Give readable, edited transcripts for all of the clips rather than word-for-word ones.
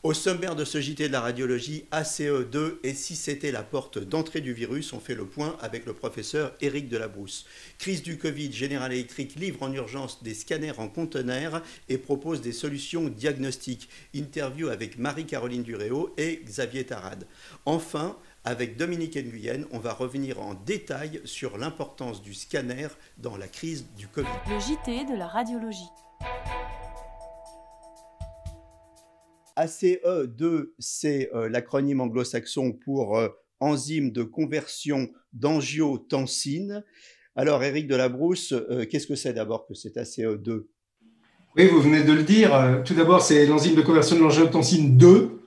Au sommaire de ce JT de la radiologie, ACE2 et si c'était la porte d'entrée du virus, on fait le point avec le professeur Éric Delabrousse. Crise du Covid, General Electric livre en urgence des scanners en conteneurs et propose des solutions diagnostiques. Interview avec Marie-Caroline Duréau et Xavier Tarade. Enfin, avec Dominique Nguyen, on va revenir en détail sur l'importance du scanner dans la crise du Covid. Le JT de la radiologie. ACE2, c'est l'acronyme anglo-saxon pour enzyme de conversion d'angiotensine. Alors, Éric Delabrousse, qu'est-ce que c'est d'abord que cet ACE2? Oui, vous venez de le dire. Tout d'abord, c'est l'enzyme de conversion de l'angiotensine 2.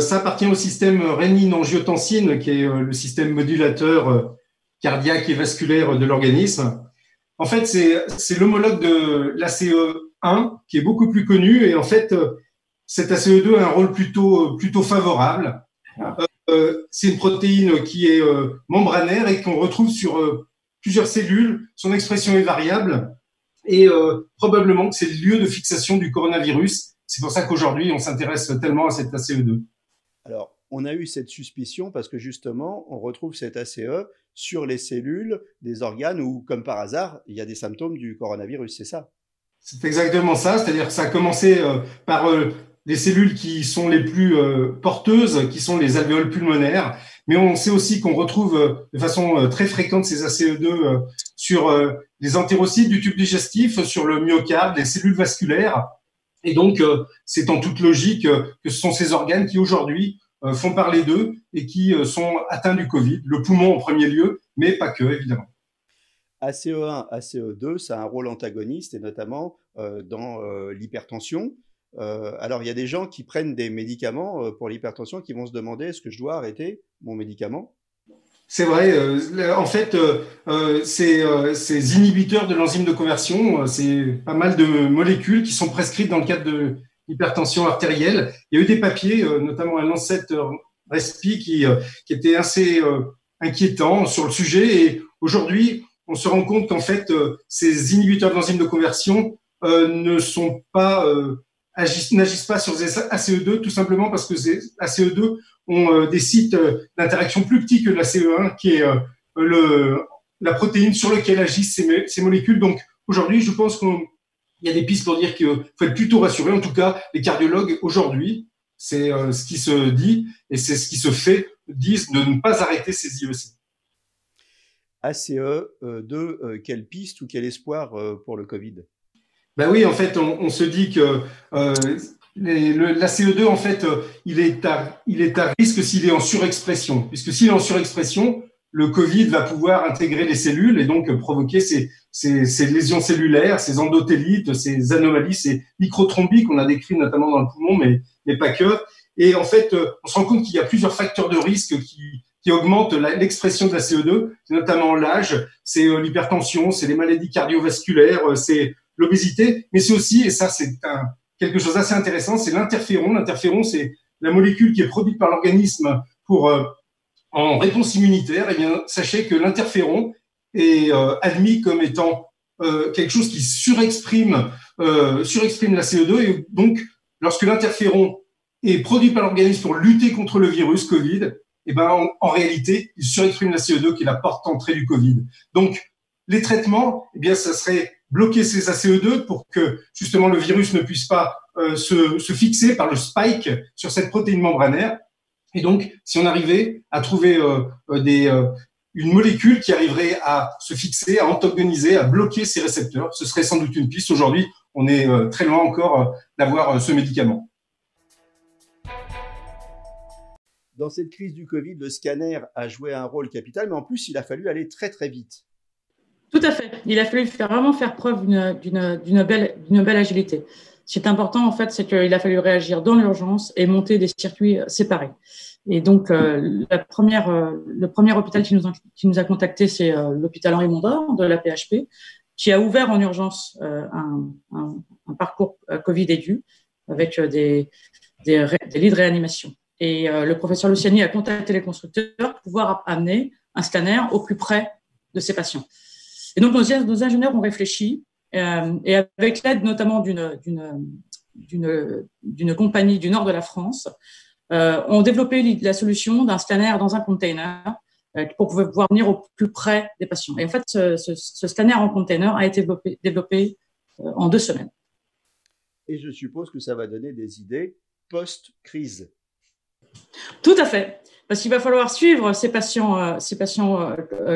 Ça appartient au système rénine-angiotensine, qui est le système modulateur cardiaque et vasculaire de l'organisme. En fait, c'est l'homologue de l'ACE1, qui est beaucoup plus connu. Et en fait, cet ACE2 a un rôle plutôt favorable. C'est une protéine qui est membranaire et qu'on retrouve sur plusieurs cellules. Son expression est variable et probablement que c'est le lieu de fixation du coronavirus. C'est pour ça qu'aujourd'hui, on s'intéresse tellement à cet ACE2. Alors, on a eu cette suspicion parce que justement, on retrouve cet ACE sur les cellules des organes où, comme par hasard, il y a des symptômes du coronavirus, c'est ça? C'est exactement ça, c'est-à-dire que ça a commencé par les cellules qui sont les plus porteuses, qui sont les alvéoles pulmonaires, mais on sait aussi qu'on retrouve de façon très fréquente ces ACE2 sur les entérocytes du tube digestif, sur le myocarde, les cellules vasculaires, et donc c'est en toute logique que ce sont ces organes qui aujourd'hui font parler d'eux et qui sont atteints du Covid, le poumon en premier lieu, mais pas que, évidemment. ACE1, ACE2, ça a un rôle antagoniste et notamment dans l'hypertension. Alors, il y a des gens qui prennent des médicaments pour l'hypertension qui vont se demander est-ce que je dois arrêter mon médicament? C'est vrai. En fait, ces inhibiteurs de l'enzyme de conversion, c'est pas mal de molécules qui sont prescrites dans le cadre de l'hypertension artérielle. Il y a eu des papiers, notamment un Lancet Respi, qui était assez inquiétant sur le sujet. Et aujourd'hui, on se rend compte qu'en fait, ces inhibiteurs de l'enzyme de conversion n'agissent pas sur les ACE2, tout simplement parce que ces ACE2 ont des sites d'interaction plus petits que l'ACE1, qui est la protéine sur laquelle agissent ces molécules. Donc aujourd'hui, je pense qu'il y a des pistes pour dire qu'il faut être plutôt rassuré. En tout cas, les cardiologues aujourd'hui, c'est ce qui se dit et c'est ce qui se fait, disent de ne pas arrêter ces IEC. ACE2, quelle piste ou quel espoir pour le Covid? Ben oui, en fait, on se dit que l'ACE2, en fait, il est à risque s'il est en surexpression, puisque s'il est en surexpression, le Covid va pouvoir intégrer les cellules et donc provoquer ces lésions cellulaires, ces endothélites, ces anomalies, ces microtrombies qu'on a décrites notamment dans le poumon, mais pas que. Et en fait, on se rend compte qu'il y a plusieurs facteurs de risque qui augmentent l'expression de la CE2, c'est notamment l'âge, c'est l'hypertension, c'est les maladies cardiovasculaires, c'est l'obésité, mais c'est aussi, et ça c'est quelque chose d'assez intéressant, c'est l'interféron. L'interféron, c'est la molécule qui est produite par l'organisme pour en réponse immunitaire. Eh bien, sachez que l'interféron est admis comme étant quelque chose qui surexprime la CE2, et donc lorsque l'interféron est produit par l'organisme pour lutter contre le virus Covid, eh ben, en réalité, il surexprime la CE2 qui est la porte d'entrée du Covid. Donc, les traitements, eh bien, ça serait bloquer ces ACE2 pour que, justement, le virus ne puisse pas se fixer par le spike sur cette protéine membranaire. Et donc, si on arrivait à trouver une molécule qui arriverait à se fixer, à antagoniser, à bloquer ces récepteurs, ce serait sans doute une piste. Aujourd'hui, on est très loin encore d'avoir ce médicament. Dans cette crise du Covid, le scanner a joué un rôle capital, mais en plus, il a fallu aller très, très vite. Tout à fait. Il a fallu vraiment faire preuve d'une belle agilité. Ce qui est important, en fait, c'est qu'il a fallu réagir dans l'urgence et monter des circuits séparés. Et donc, le premier hôpital qui nous a contactés, c'est l'hôpital Henri Mondor de la PHP, qui a ouvert en urgence un parcours Covid aigu avec des lits de réanimation. Et le professeur Luciani a contacté les constructeurs pour pouvoir amener un scanner au plus près de ces patients. Et donc, nos ingénieurs ont réfléchi et avec l'aide notamment d'une compagnie du nord de la France ont développé la solution d'un scanner dans un container pour pouvoir venir au plus près des patients. Et en fait, ce scanner en container a été développé en 2 semaines. Et je suppose que ça va donner des idées post-crise. Tout à fait, parce qu'il va falloir suivre ces patients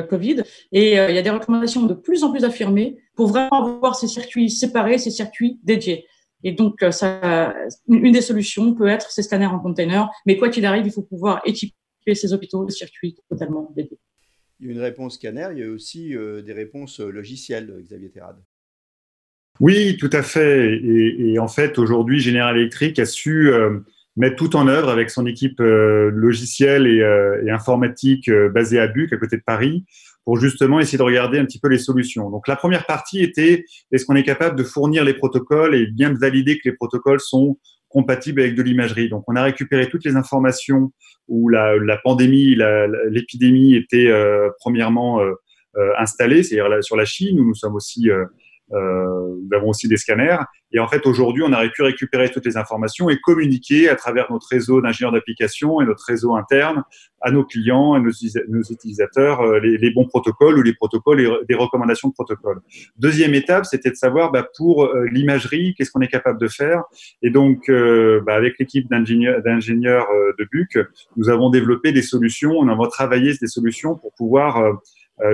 Covid, et il y a des recommandations de plus en plus affirmées pour vraiment avoir ces circuits séparés, ces circuits dédiés. Et donc, une des solutions peut être ces scanners en container, mais quoi qu'il arrive, il faut pouvoir équiper ces hôpitaux de circuits totalement dédiés. Il y a une réponse scanner, il y a aussi des réponses logicielles, Xavier Terrade. Oui, tout à fait. Et en fait, aujourd'hui, General Electric a su mettre tout en œuvre avec son équipe logicielle et informatique basée à Buc, à côté de Paris, pour justement essayer de regarder un petit peu les solutions. Donc, la première partie était, est-ce qu'on est capable de fournir les protocoles et bien de valider que les protocoles sont compatibles avec de l'imagerie. Donc, on a récupéré toutes les informations où la pandémie, l'épidémie était premièrement installée, c'est-à-dire sur la Chine, où nous sommes aussi... nous avons aussi des scanners. Et en fait, aujourd'hui, on a pu récupérer toutes les informations et communiquer à travers notre réseau d'ingénieurs d'application et notre réseau interne à nos clients et nos utilisateurs les bons protocoles ou les protocoles et des recommandations de protocoles. Deuxième étape, c'était de savoir pour l'imagerie, qu'est-ce qu'on est capable de faire. Et donc, avec l'équipe d'ingénieurs de Buc, nous avons développé des solutions, on a travaillé des solutions pour pouvoir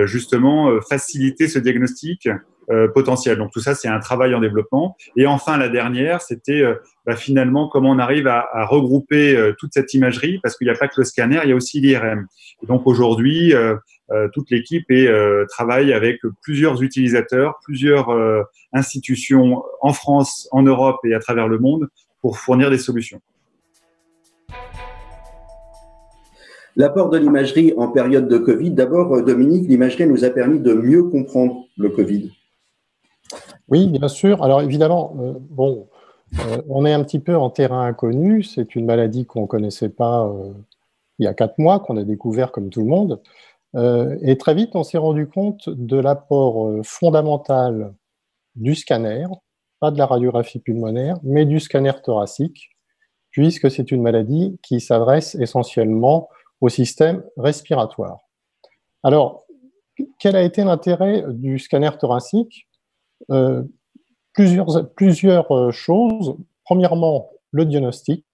justement faciliter ce diagnostic potentiel. Donc tout ça, c'est un travail en développement. Et enfin, la dernière, c'était finalement comment on arrive à regrouper toute cette imagerie, parce qu'il n'y a pas que le scanner, il y a aussi l'IRM. Et donc aujourd'hui, toute l'équipe travaille avec plusieurs utilisateurs, plusieurs institutions en France, en Europe et à travers le monde pour fournir des solutions. L'apport de l'imagerie en période de Covid. D'abord, Dominique, l'imagerie nous a permis de mieux comprendre le Covid. Oui, bien sûr. Alors évidemment, on est un petit peu en terrain inconnu. C'est une maladie qu'on ne connaissait pas il y a 4 mois, qu'on a découvert comme tout le monde. Et très vite, on s'est rendu compte de l'apport fondamental du scanner, pas de la radiographie pulmonaire, mais du scanner thoracique, puisque c'est une maladie qui s'adresse essentiellement au système respiratoire. Alors, quel a été l'intérêt du scanner thoracique ? Plusieurs choses. Premièrement, le diagnostic.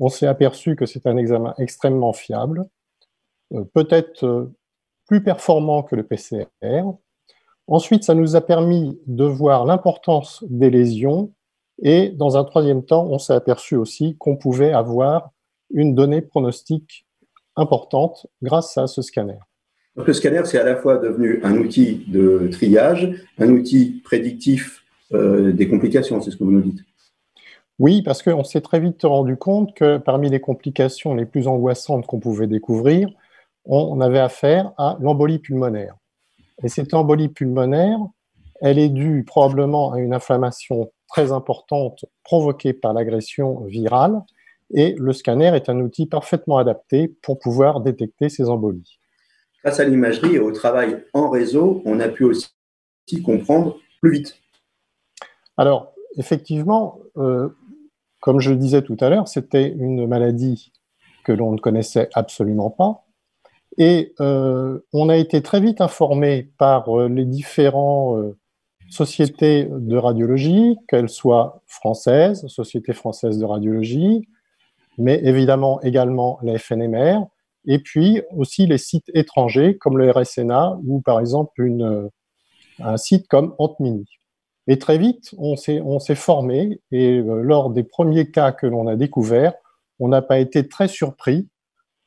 On s'est aperçu que c'est un examen extrêmement fiable, peut-être plus performant que le PCR. Ensuite, ça nous a permis de voir l'importance des lésions et, dans un troisième temps, on s'est aperçu aussi qu'on pouvait avoir une donnée pronostique importante grâce à ce scanner. Donc le scanner, c'est à la fois devenu un outil de triage, un outil prédictif des complications, c'est ce que vous nous dites. Oui, parce qu'on s'est très vite rendu compte que parmi les complications les plus angoissantes qu'on pouvait découvrir, on avait affaire à l'embolie pulmonaire. Et cette embolie pulmonaire, elle est due probablement à une inflammation très importante provoquée par l'agression virale, et le scanner est un outil parfaitement adapté pour pouvoir détecter ces embolies. Grâce à l'imagerie et au travail en réseau, on a pu aussi comprendre plus vite. Alors, effectivement, comme je le disais tout à l'heure, c'était une maladie que l'on ne connaissait absolument pas. Et on a été très vite informé par les différentes sociétés de radiologie, qu'elles soient françaises, Société française de radiologie, mais évidemment également la FNMR, et puis aussi les sites étrangers comme le RSNA ou par exemple un site comme Antmini. Et très vite, on s'est formé et lors des premiers cas que l'on a découverts, on n'a pas été très surpris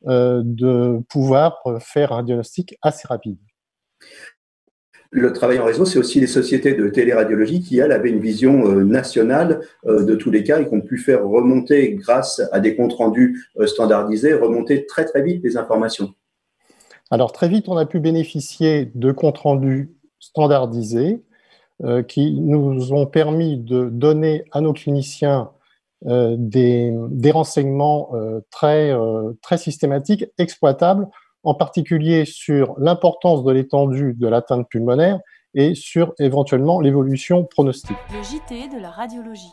de pouvoir faire un diagnostic assez rapide. Le travail en réseau, c'est aussi les sociétés de téléradiologie qui, elles, avaient une vision nationale de tous les cas et qui ont pu faire remonter, grâce à des comptes rendus standardisés, remonter très très vite les informations. Alors très vite, on a pu bénéficier de comptes rendus standardisés qui nous ont permis de donner à nos cliniciens des renseignements très systématiques, exploitables, en particulier sur l'importance de l'étendue de l'atteinte pulmonaire et sur éventuellement l'évolution pronostique. Le JT de la radiologie.